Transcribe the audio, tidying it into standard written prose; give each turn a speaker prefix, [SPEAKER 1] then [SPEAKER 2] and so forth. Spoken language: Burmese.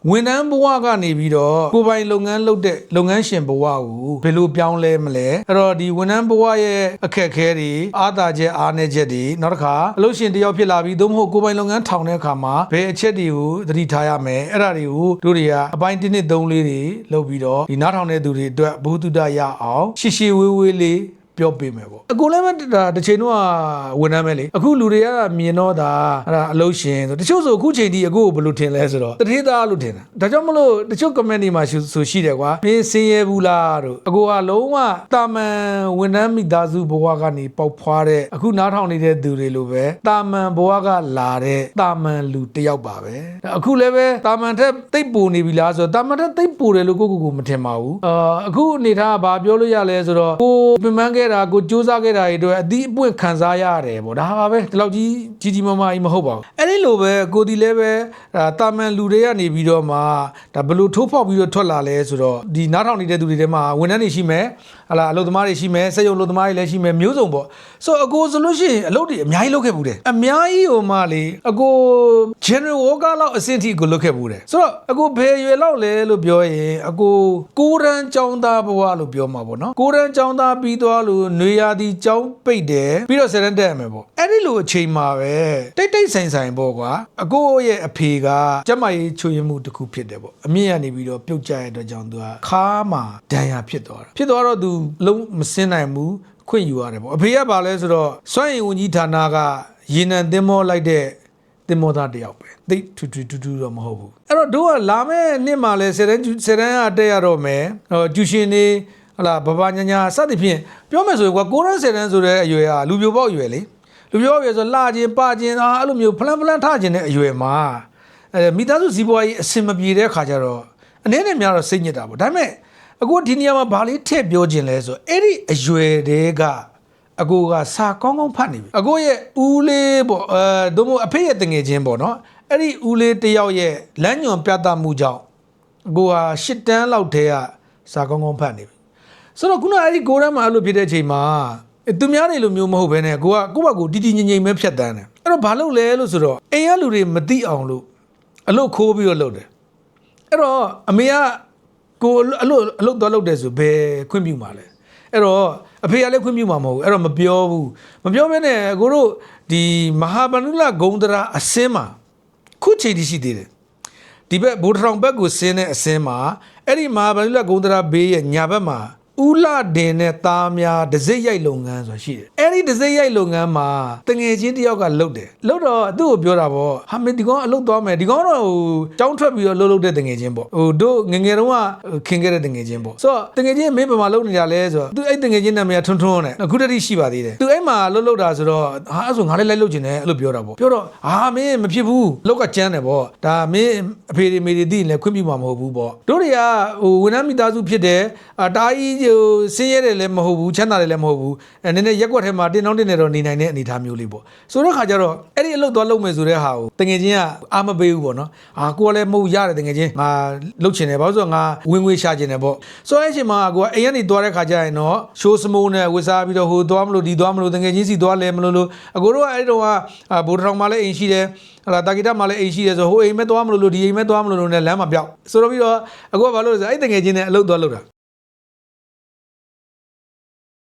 [SPEAKER 1] ဝန်ထမ်းဘဝကနေပြီးတော့ကိုယ်ပိုင်လုပ်ငန်းလုပ်တဲ့လုပ်ငန်းရှင်ဘဝကိုဘယ်လိုပြောင်းလဲမလဲအဲ့တော့ဒီဝန်ထမ်းဘဝရဲ့အခက်အခဲတွေအားသာချက်အားနည်းချက်တွေနောက်တစ်ခါအလုပ်ရှင်တယောက်ဖြစ်လာပြီးသို့မဟုတ်ကိုယ်ပိုင်လုပ်ငန်းထောင်တဲ့အခါမှာဘယ်အချက်တွေကိုသတိထားရမယ်အဲ့ဒါတွေကိုတို့တွေကအပိုင်း1 2 3လေးတွေလုပ်ပြီးတော့ဒီနားထောင်တဲ့သူတွေအတွက်ဘုဟုတုတရအောင်ရှေ့ရှေ့ဝေးဝေးလေးပြောပေးမယ်ပေါ့အကိုလည်းတစ်ချိန်တော့ဝန်ထမ်းပဲလေအခုလူတွေကမြင်တော့ဒါအဲ့ဒါအလုပ်ရှင်ဆိုတချို့ဆိုအခုချိန်ဒီအကိုကိုဘယ်လိုထင်လဲဆိုတော့တထေးသားလို့ထင်တာဒါကြောင့်မလို့တချို့ comment တွေမှာဆိုရှိတယ်ကွာမင်းစင်ရဘူးလားတို့အကိုကလုံးဝတာမန်ဝန်ထမ်းမိသားစုဘဝကနေပေါက်ဖွားတဲ့အခုနားထောင်နေတဲ့သူတွေလိုပဲတာမန်ဘဝကလာတဲ့တာမန်လူတယောက်ပါပဲအခုလည်းပဲတာမန်ထက်တိတ်ပိုနေပြီလားဆိုတော့တာမန်ထက်တိတ်ပိုတယ်လို့ကိုမထင်ပါဘူးအခုအနေထားကဘာပြောလို့ရလဲဆိုတော့ကိုပင်ပန်းခဲ့တာကိုစူးစမ်းခဲ့တာတွေအတွက်အသီးအပွင့်ခံစားရတယ်ပေါ့ဒါပါပဲဒီလောက်ကြီးမားမားကြီးမဟုတ်ပါဘူးအဲ့ဒီလိုပဲကိုဒီလည်းပဲတာမန်လူတွေကနေပြီးတော့မှဒါဘလို့ထိုးဖောက်ပြီးတော့ထွက်လာလဲဆိုတော့ဒီနားထောင်နေတဲ့သူတွေထဲမှာဝန်ထမ်းတွေရှိမယ်ဟလာအလုပ်သမားတွေရှိမယ်စက်ရုံအလုပ်သမားတွေလည်းရှိမယ်မျိုးစုံပေါ့ဆိုအကိုဆိုလို့ရှိရင်အလုပ်တွေအများကြီးလုပ်ခဲ့ဘူးတယ်အများကြီးဟိုမှလေအကို general worker လောက်အဆင့်ထိကိုလုပ်ခဲ့ဘူးတယ်ဆိုတော့အကိုဘယ်ရွယ်လောက်လဲလို့ပြောရင်အကို6တန်းကျောင်းသားဘဝလို့ပြောမှာပေါ့နော်6တန်းကျောင်းသားပြီးသွားလို့နေရာဒီကျောင်းပိတ်တယ်ပြီးတော့10တန်းတက်ရမယ်ပေါ့အဲ့ဒီလိုအချိန်မှာပဲတိတ်ဆိုင်ပေါ့ကွာအကိုရဲ့အဖေကကျမကြီးချွေရင်မှုတစ်ခုဖြစ်တယ်ပေါ့အမြင့်ကနေပြီးတော့ပြုတ်ကျရတဲ့ကြောင့်သူကခါမှာဒဏ်ရာဖြစ်သွားတော့သူလုံးမစင်းနိုင်ဘူးခွင့်ယူရတယ်ပေါ့အဖေကဘာလဲဆိုတော့စွမ်းရည်ဝန်ကြီးဌာနကရေနံသင်္ဘောလိုက်တဲ့သင်္ဘောသားတယောက်ပဲသိထူတော့မဟုတ်ဘူးအဲ့တော့တို့ကလာမဲ့နှစ်မှာလဲ10တန်းကတက်ရတော့မယ်ကျူရှင်နေဟလာဘာညာစသဖြင့်ပြောမယ်ဆိုရင်ကွာ6တန်း10တန်းဆိုတဲ့အရွယ်ကလူပြိုပေါက်အရွယ်လေလူပြိုပေါက်အရွယ်ဆိုလာခြင်းပခြင်းအဲ့လိုမျိုးဖလန်ထခြင်းတဲ့အရွယ်မှာမိသားစုစည်းပွားရေးအဆင်မပြေတဲ့ခါကျတော့အနေနဲ့များတော့စိတ်ညစ်တာပေါ့ဒါပေမဲ့အခုဒီနေရာမှာဘာလေးထည့်ပြောခြင်းလဲဆိုအဲ့ဒီအရွယ်တွေကအကိုကစာကောင်းဖတ်နေပြီအကိုရဲ့ဦးလေးပေါ့သို့မဟုတ်အဖေရဲ့တငယ်ချင်းပေါ့နော်အဲ့ဒီဦးလေးတယောက်ရဲ့လမ်းညွန်ပြသမှုကြောင့်အကိုဟာ10တန်းလောက်တည်းကစာကောင်းဖတ်နေပြီဆိုတော့ခုနအဲ့ဒီ6တန်းမှာအဲ့လိုဖြစ်တဲ့အချိန်မှာသူများတွေလိုမျိုးမဟုတ်ဘဲနဲ့ကိုယ့်ဘာကိုတီငြိမ်ပဲဖြတ်တန်းတယ်အဲ့တော့ဘာလုပ်လဲလို့ဆိုတော့အိမ်ကလူတွေမသိအောင်လို့အလုပ်ခိုးပြီးတော့လုပ်တယ်အဲ့တော့အမေကကိုအလုပ်သွားလုပ်တယ်ဆိုဘယ်ခွင့်ပြုမှာလဲအဲ့တော့အဖေကလည်းခွင့်ပြုမှာမဟုတ်ဘူးအဲ့တော့မပြောဘဲနဲ့ကိုတို့ဒီမဟာဗန္ဓုလဂုံတရာအစင်းမှာခုချိန်တည်းရှိသေးတယ်ဒီဘက်ဘိုးထောင်ဘက်ကိုဆင်းတဲ့အစင်းမှာအဲ့ဒီမဟာဗန္ဓုလဂုံတရာဘေးရဲ့ညာဘက်မှာဦးလာတင်တဲ့သားများဒစိရိုက်လုပ်ငန်းဆိုတာရှိတယ်အဲ့ဒီဒစိရိုက်လုပ်ငန်းမှာတငယ်ချင်းတယောက်ကလုပ်တော့သူ့ကိုပြောတာပေါ့ဟာမင်းဒီကောင်အလုပ်သွားမယ်ဒီကောင်တော့ဟိုကျောင်းထွက်ပြီးတော့လုပ်တဲ့တငယ်ချင်းပေါ့ဟိုတို့ငငယ်တုန်းကခင်ခဲ့တဲ့တငယ်ချင်းပေါ့ဆိုတော့တငယ်ချင်းမင်းဘယ်မှာလုပ်နေကြလဲဆိုတော့သူအဲ့တငယ်ချင်းနာမည်ထွန်းနဲ့အခုတည်းရှိပါသေးတယ်သူအဲ့မှာလုပ်တာဆိုတော့ဟာအဲ့ဆိုငါလည်းလိုက်လုပ်ချင်တယ်အဲ့လိုပြောတာပေါ့ပြောတော့ဟာမင်းမဖြစ်ဘူးလောက်ကကျန်းတယ်ပေါ့ဒါမင်းအဖေတွေမေတွေသိရင်လည်းခွင့်ပြုမှာမဟုတ်ဘူးပေါ့တို့တွေကဟိုဝန်ထမ်းမိသားစုဖြစ်တယ်တာကြီးဆင်းရဲတယ်လည်းမဟုတ်ဘူးချမ်းသာတယ်လည်းမဟုတ်ဘူးနည်းနည်းရက်ွက်ထဲမှာတင်းတောင်းတင်းနေတော့နေနိုင်တဲ့အနေအထားမျိုးလေးပေါ့ဆိုတော့ခါကျတော့အဲ့ဒီအလုပ်သွားလုပ်မယ်ဆိုတဲ့ဟာကိုတငယ်ချင်းကအားမပေးဘူးပေါ့နော်ကိုကလည်းမဟုတ်ရတယ်တငယ်ချင်းငါလုပ်ချင်တယ်ဘာလို့ဆိုတော့ငါဝင်ငွေရှာချင်တယ်ပေါ့ဆိုတော့အဲ့ချိန်မှာကိုကအိမ်ကနေသွားတဲ့ခါကျရင်တော့ရှိုးစမိုးနဲ့ဝစ်စားပြီးတော့ဟိုသွားမလို့ဒီသွားမလို့တငယ်ချင်းစီသွားလဲမလို့အကိုတို့ကအဲ့ဒီတော့ဘိုးထောင်မှာလည်းအိမ်ရှိတယ်ဟလာတာဂီတာမှာလည်းအိမ်ရှိတယ်ဆိုဟိုအိမ်မဲ့သွားမလို့ဒီအိမ်မဲ့သွားမလို့နဲ့လမ်းမှာပြောက်ဆိုတော့ပြီးတော့အကိုကဘာလို့လဲဆိုအဲ့တငယ်ချင်းနဲ့အလုပ်သွားလုပ်တာ